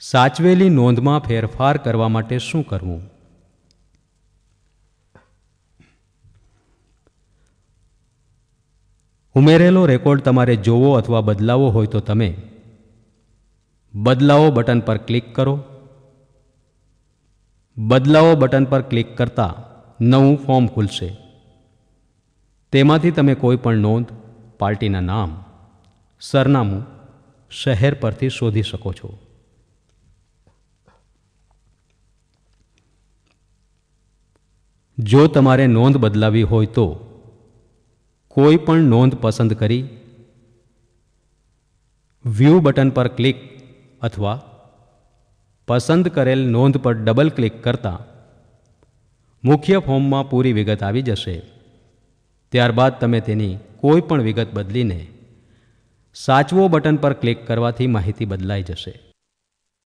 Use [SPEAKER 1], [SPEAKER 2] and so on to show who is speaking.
[SPEAKER 1] સાચવેલી નોંધમાં ફેરફાર કરવા માટે શું કરવું? ઉમેરેલો રેકોર્ડ તમારે જોવો અથવા બદલાવવો હોય તો તમે બદલાવો બટન પર ક્લિક કરો. બદલાવો બટન પર ક્લિક કરતાં નવું ફોર્મ ખુલશે. તેમાંથી તમે કોઈ પણ નોંધ, પાર્ટીના નામ, સરનામું, શહેર પરથી શોધી શકો છો. જો તમારે નોંધ બદલાવી હોય તો કોઈ પણ નોંધ પસંદ કરી વ્યૂ બટન પર ક્લિક અથવા પસંદ કરેલ નોંધ પર ડબલ ક્લિક કરતાં મુખ્ય ફોર્મમાં પૂરી વિગત આવી જશે. ત્યારબાદ તમે તેની કોઈ પણ વિગત બદલીને સાચવો બટન પર ક્લિક કરવાથી માહિતી બદલાઈ જશે.